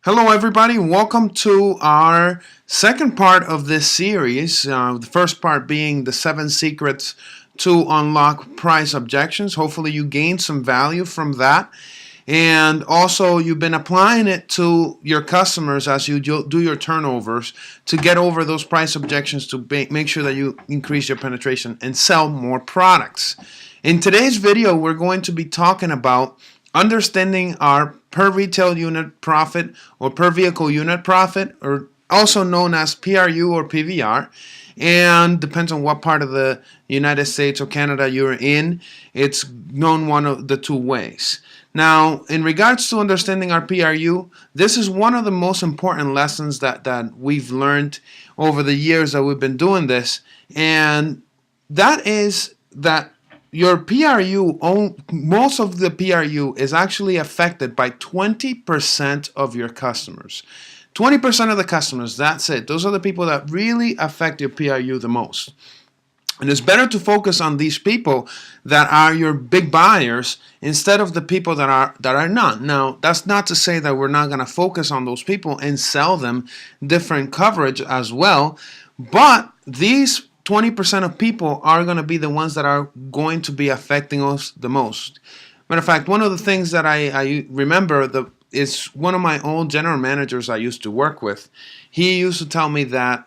Hello, everybody. Welcome to our second part of this series. The first part being the 7 secrets to unlock price objections. Hopefully, you gained some value from that. And also, you've been applying it to your customers as you do your turnovers to get over those price objections to make sure that you increase your penetration and sell more products. In today's video, we're going to be talking about understanding our per retail unit profit or per vehicle unit profit, or also known as PRU or PVR, and depends on what part of the United States or Canada you're in. It's known one of the two ways. Now, in regards to understanding our PRU, this is one of the most important lessons that we've learned over the years that we've been doing this, and that is that your PRU, most of the PRU is actually affected by 20% of your customers. 20% of the customers, that's it. Those are the people that really affect your PRU the most. And it's better to focus on these people that are your big buyers instead of the people that are not. Now, that's not to say that we're not going to focus on those people and sell them different coverage as well, but these 20% of people are going to be the ones that are going to be affecting us the most. Matter of fact, one of the things that I remember is one of my old general managers I used to work with. He used to tell me that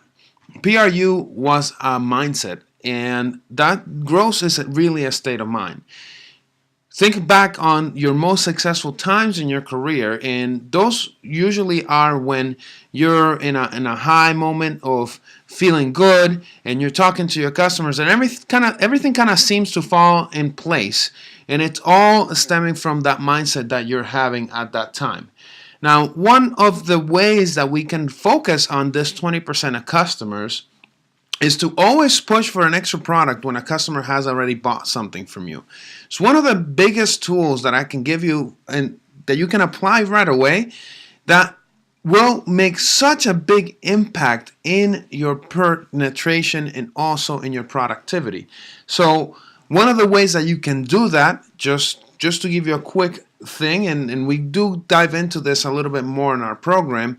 PRU was a mindset, and that growth is really a state of mind. Think back on your most successful times in your career, and those usually are when you're in a high moment of feeling good, and you're talking to your customers, and everything kind of seems to fall in place, and it's all stemming from that mindset that you're having at that time. Now, one of the ways that we can focus on this 20% of customers is to always push for an extra product when a customer has already bought something from you. It's one of the biggest tools that I can give you and that you can apply right away that will make such a big impact in your penetration and also in your productivity. So one of the ways that you can do that, just to give you a quick thing, and we do dive into this a little bit more in our program,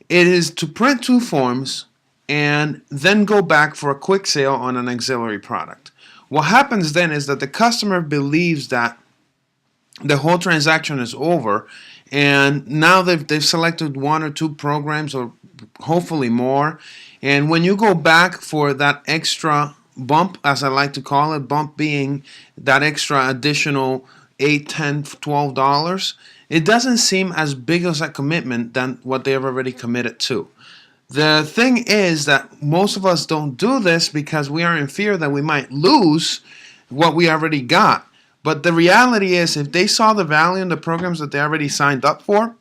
it is to print 2 forms and then go back for a quick sale on an auxiliary product. What happens then is that the customer believes that the whole transaction is over, and now they've selected 1 or 2 programs, or hopefully more, and when you go back for that extra bump, as I like to call it, bump being that extra additional $8, $10, $12, it doesn't seem as big as a commitment than what they've already committed to. The thing is that most of us don't do this because we are in fear that we might lose what we already got. But the reality is, if they saw the value in the programs that they already signed up for,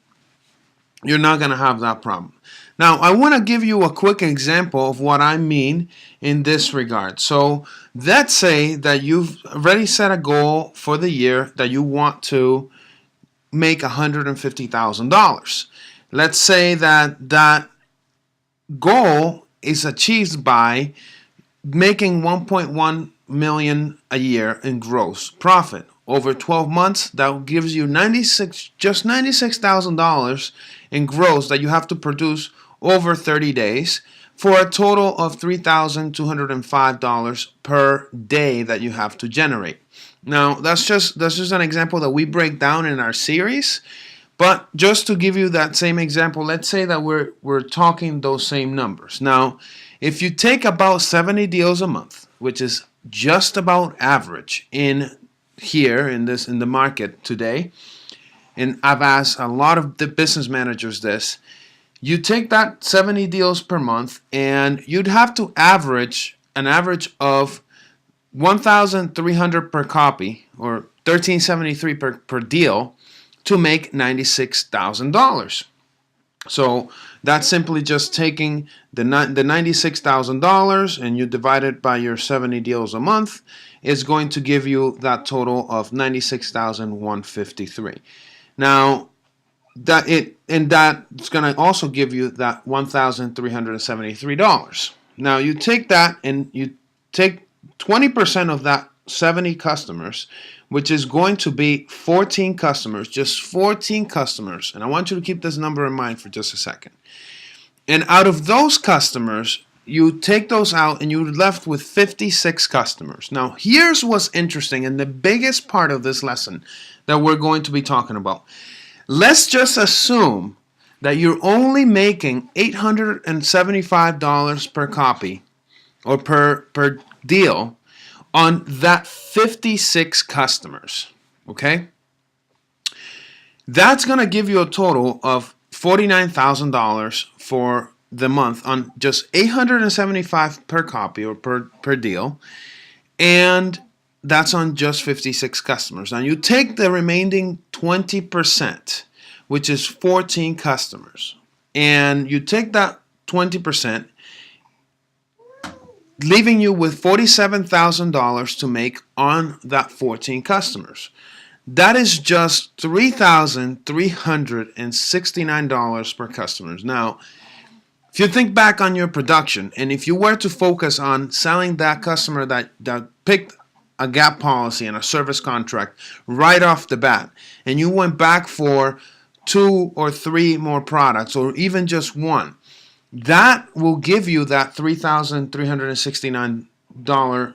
you're not going to have that problem. Now, I want to give you a quick example of what I mean in this regard. So let's say that you've already set a goal for the year that you want to make $150,000. Let's say that goal is achieved by making 1.1 million a year in gross profit over 12 months. That gives you $96,000 in gross that you have to produce over 30 days for a total of $3,205 per day that you have to generate. Now, that's just an example that we break down in our series. But just to give you that same example, let's say that we're talking those same numbers. Now, if you take about 70 deals a month, which is just about average in the market today, and I've asked a lot of the business managers this, you take that 70 deals per month, and you'd have to average an average of 1,300 per copy, or $1,373 per deal, to make $96,000. So that's simply just taking the $96,000 and you divide it by your 70 deals a month is going to give you that total of $96,153. Now that's going to also give you that $1,373. Now you take that and you take 20% of that 70 customers, which is going to be 14 customers, just 14 customers. And I want you to keep this number in mind for just a second. And out of those customers, you take those out and you're left with 56 customers. Now, here's what's interesting and the biggest part of this lesson that we're going to be talking about. Let's just assume that you're only making $875 per copy or per deal on that 56 customers, okay? That's going to give you a total of $49,000 for the month on just $875 per copy or per deal, and that's on just 56 customers. Now you take the remaining 20%, which is 14 customers, and you take that 20%, leaving you with $47,000 to make on that 14 customers. That is just $3,369 per customers. Now, if you think back on your production, and if you were to focus on selling that customer that picked a gap policy and a service contract right off the bat, and you went back for 2 or 3 more products, or even just one, that will give you that $3,369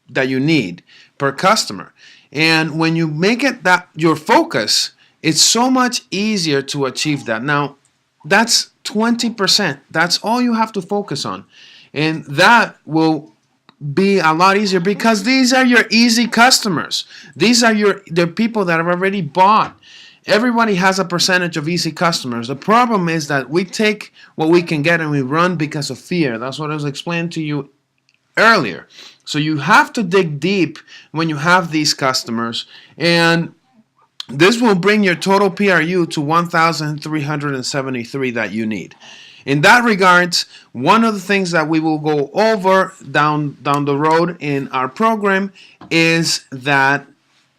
that you need per customer. And when you make it that your focus, it's so much easier to achieve that. Now, that's 20%. That's all you have to focus on. And that will be a lot easier because these are your easy customers. These are the people that have already bought. Everybody has a percentage of easy customers. The problem is that we take what we can get and we run because of fear. That's what I was explaining to you earlier. So you have to dig deep when you have these customers, and this will bring your total PRU to 1,373 that you need. In that regards, one of the things that we will go over down the road in our program is that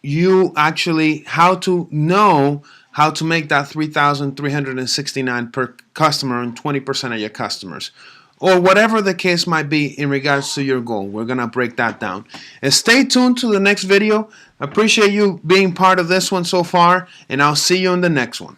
you actually how to know how to make that 3,369 per customer and 20% of your customers, or whatever the case might be in regards to your goal. We're going to break that down. And stay tuned to the next video. I appreciate you being part of this one so far, and I'll see you in the next one.